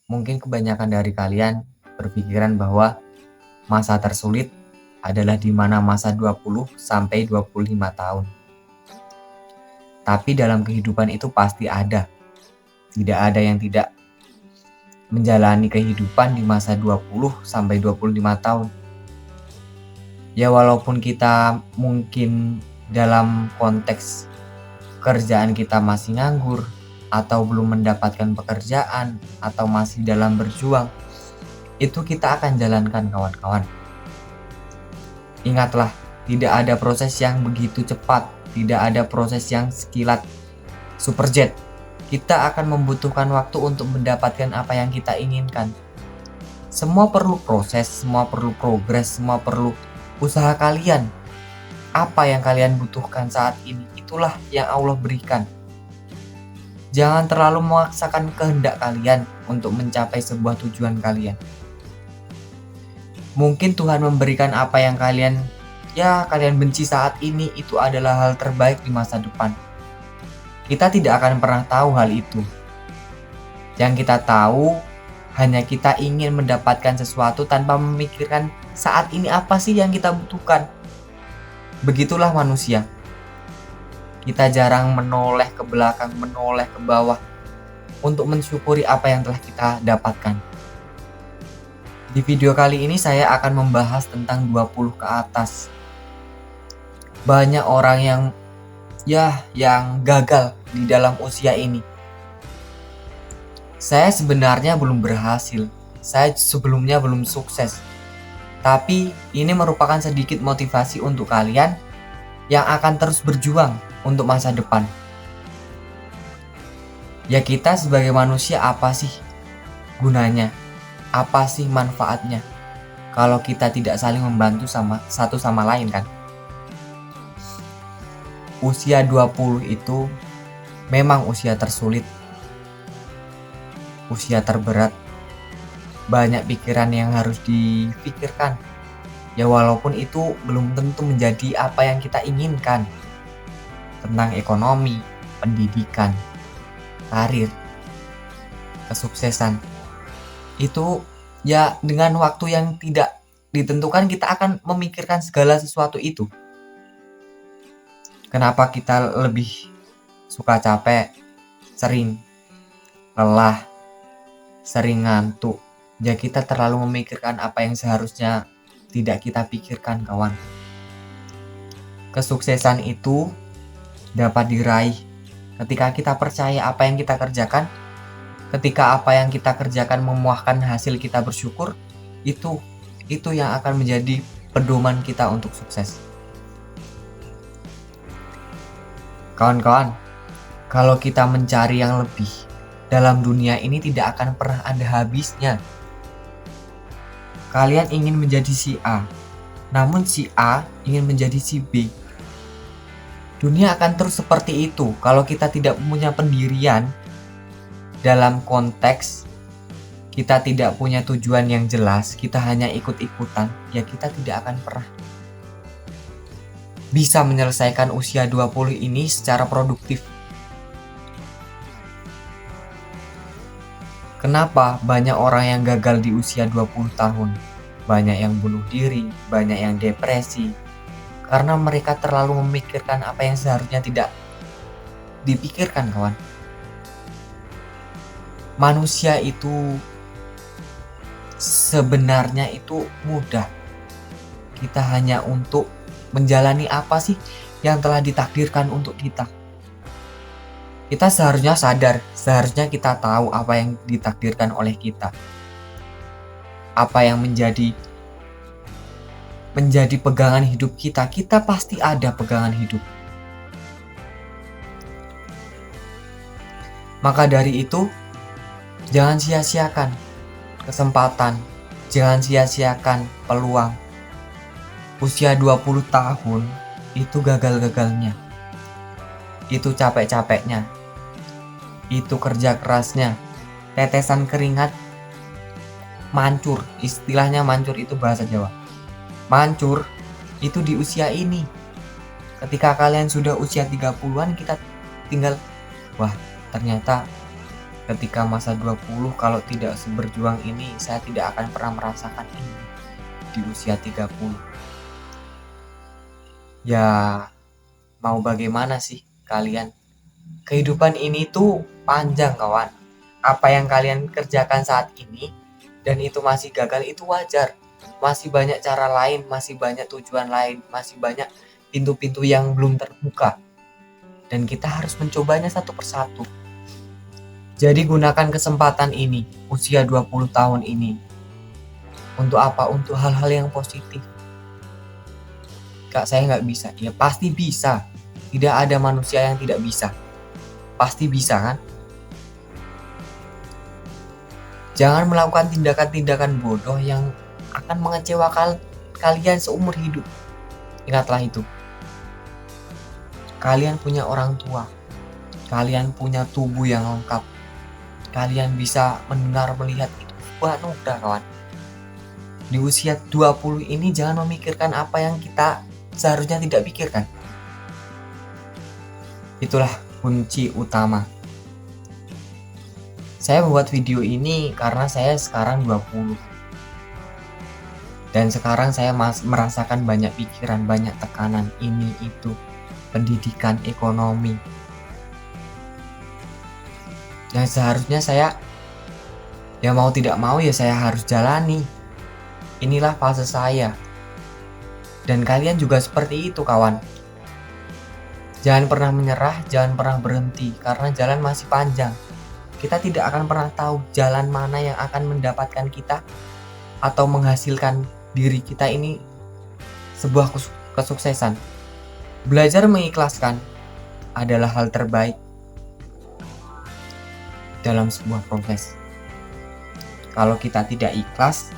Mungkin kebanyakan dari kalian berpikiran bahwa masa tersulit adalah di mana masa 20 sampai 25 tahun. Tapi dalam kehidupan itu pasti ada. Tidak ada yang tidak menjalani kehidupan di masa 20 sampai 25 tahun. Ya walaupun kita mungkin dalam konteks kerjaan kita masih nganggur, atau belum mendapatkan pekerjaan, atau masih dalam berjuang, itu kita akan jalankan kawan-kawan. Ingatlah, tidak ada proses yang begitu cepat, tidak ada proses yang sekilat superjet. Kita akan membutuhkan waktu untuk mendapatkan apa yang kita inginkan. Semua perlu proses, semua perlu progres, semua perlu usaha kalian. Apa yang kalian butuhkan saat ini, itulah yang Allah berikan. Jangan terlalu memaksakan kehendak kalian untuk mencapai sebuah tujuan kalian. Mungkin Tuhan memberikan apa yang kalian benci saat ini itu adalah hal terbaik di masa depan. Kita tidak akan pernah tahu hal itu. Yang kita tahu hanya kita ingin mendapatkan sesuatu tanpa memikirkan saat ini apa sih yang kita butuhkan. Begitulah manusia. Kita jarang menoleh ke belakang, menoleh ke bawah untuk mensyukuri apa yang telah kita dapatkan. Di video kali ini saya akan membahas tentang 20 ke atas. Banyak orang yang gagal di dalam usia ini. Saya sebenarnya belum berhasil. Saya sebelumnya belum sukses. Tapi ini merupakan sedikit motivasi untuk kalian yang akan terus berjuang untuk masa depan. Ya kita sebagai manusia apa sih gunanya? Apa sih manfaatnya kalau kita tidak saling membantu satu sama lain kan? Usia 20 itu memang usia tersulit, usia terberat. Banyak pikiran yang harus dipikirkan. Ya walaupun itu belum tentu menjadi apa yang kita inginkan. Tentang ekonomi, pendidikan, karir, kesuksesan. Itu ya dengan waktu yang tidak ditentukan kita akan memikirkan segala sesuatu itu. Kenapa kita lebih suka capek, sering lelah, sering ngantuk? Ya kita terlalu memikirkan apa yang seharusnya tidak kita pikirkan kawan. Kesuksesan itu dapat diraih ketika kita percaya apa yang kita kerjakan. Ketika apa yang kita kerjakan memuahkan hasil, kita bersyukur. Itu yang akan menjadi pedoman kita untuk sukses. Kawan-kawan, kalau kita mencari yang lebih dalam dunia ini tidak akan pernah ada habisnya. Kalian ingin menjadi si A, namun si A ingin menjadi si B. Dunia akan terus seperti itu kalau kita tidak punya pendirian. Dalam konteks kita tidak punya tujuan yang jelas, kita hanya ikut-ikutan, ya kita tidak akan pernah bisa menyelesaikan usia 20 ini secara produktif. Kenapa banyak orang yang gagal di usia 20 tahun? Banyak yang bunuh diri, banyak yang depresi, karena mereka terlalu memikirkan apa yang seharusnya tidak dipikirkan kawan. Manusia itu sebenarnya itu mudah. Kita hanya untuk menjalani apa sih yang telah ditakdirkan untuk kita. Kita seharusnya sadar, seharusnya kita tahu apa yang ditakdirkan oleh kita. Apa yang menjadi pegangan hidup kita. Kita pasti ada pegangan hidup. Maka dari itu, jangan sia-siakan kesempatan, jangan sia-siakan peluang. Usia 20 tahun itu gagal-gagalnya, itu capek-capeknya, itu kerja kerasnya, tetesan keringat mancur. Istilahnya mancur itu bahasa Jawa. Mancur itu di usia ini. Ketika kalian sudah usia 30-an, kita tinggal, wah ternyata ketika masa 20 kalau tidak seberjuang ini, saya tidak akan pernah merasakan ini di usia 30. Ya, mau bagaimana sih kalian? Kehidupan ini tuh panjang, kawan. Apa yang kalian kerjakan saat ini dan itu masih gagal itu wajar. Masih banyak cara lain, masih banyak tujuan lain, masih banyak pintu-pintu yang belum terbuka. Dan kita harus mencobanya satu persatu. Jadi gunakan kesempatan ini, usia 20 tahun ini. Untuk apa? Untuk hal-hal yang positif. Kak, saya nggak bisa. Ya pasti bisa. Tidak ada manusia yang tidak bisa. Pasti bisa kan? Jangan melakukan tindakan-tindakan bodoh yang akan mengecewakan kalian seumur hidup. Ingatlah itu. Kalian punya orang tua. Kalian punya tubuh yang lengkap. Kalian bisa mendengar, melihat, itu sebuah anugerah, kawan. Di usia 20 ini jangan memikirkan apa yang kita seharusnya tidak pikirkan. Itulah kunci utama. Saya membuat video ini karena saya sekarang 20. Dan sekarang saya merasakan banyak pikiran, banyak tekanan, ini itu, pendidikan, ekonomi. Yang seharusnya saya, ya mau tidak mau ya saya harus jalani. Inilah fase saya. Dan kalian juga seperti itu, kawan. Jangan pernah menyerah, jangan pernah berhenti, karena jalan masih panjang. Kita tidak akan pernah tahu jalan mana yang akan mendapatkan kita atau menghasilkan diri kita ini sebuah kesuksesan. Belajar mengikhlaskan adalah hal terbaik dalam sebuah proses. Kalau kita tidak ikhlas,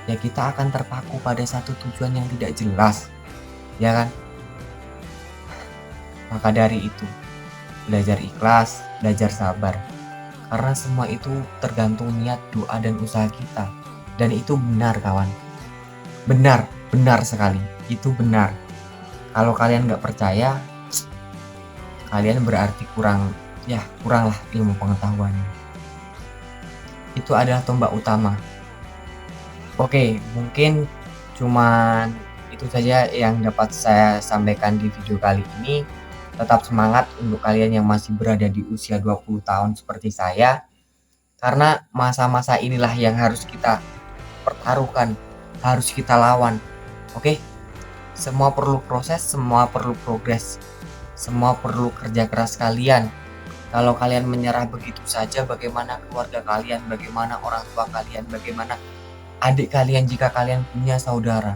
ya kita akan terpaku pada satu tujuan yang tidak jelas, ya kan? Maka dari itu, belajar ikhlas, belajar sabar. Karena semua itu tergantung niat, doa, dan usaha kita. Dan itu benar, kawan. Benar, benar sekali. Itu benar. Kalau kalian nggak percaya, kalian berarti kuranglah ilmu pengetahuannya. Itu adalah tombak utama. Oke, mungkin cuman itu saja yang dapat saya sampaikan di video kali ini. Tetap semangat untuk kalian yang masih berada di usia 20 tahun seperti saya. Karena masa-masa inilah yang harus kita pertaruhkan, harus kita lawan. Oke? Semua perlu proses, semua perlu progres. Semua perlu kerja keras kalian. Kalau kalian menyerah begitu saja, bagaimana keluarga kalian, bagaimana orang tua kalian, bagaimana adik kalian jika kalian punya saudara.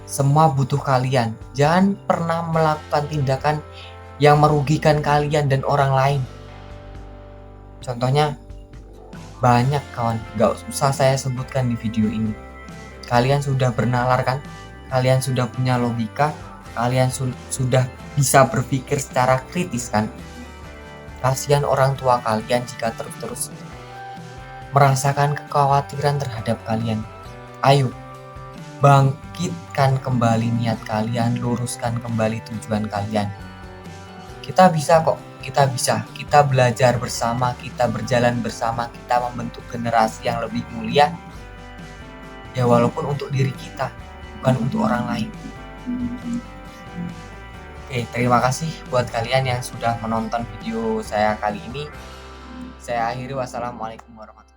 Semua butuh kalian. Jangan pernah melakukan tindakan yang merugikan kalian dan orang lain. Contohnya banyak, kawan. Gak usah saya sebutkan di video ini. Kalian sudah bernalar kan? Kalian sudah punya logika. Kalian sudah bisa berpikir secara kritis kan? Kasihan orang tua kalian jika terus-terus merasakan kekhawatiran terhadap kalian. Ayo, bangkitkan kembali niat kalian, luruskan kembali tujuan kalian. Kita bisa kok, kita bisa. Kita belajar bersama, kita berjalan bersama, kita membentuk generasi yang lebih mulia. Ya walaupun untuk diri kita, bukan untuk orang lain. Oke, terima kasih buat kalian yang sudah menonton video saya kali ini. Saya akhiri, wassalamualaikum warahmatullahi wabarakatuh.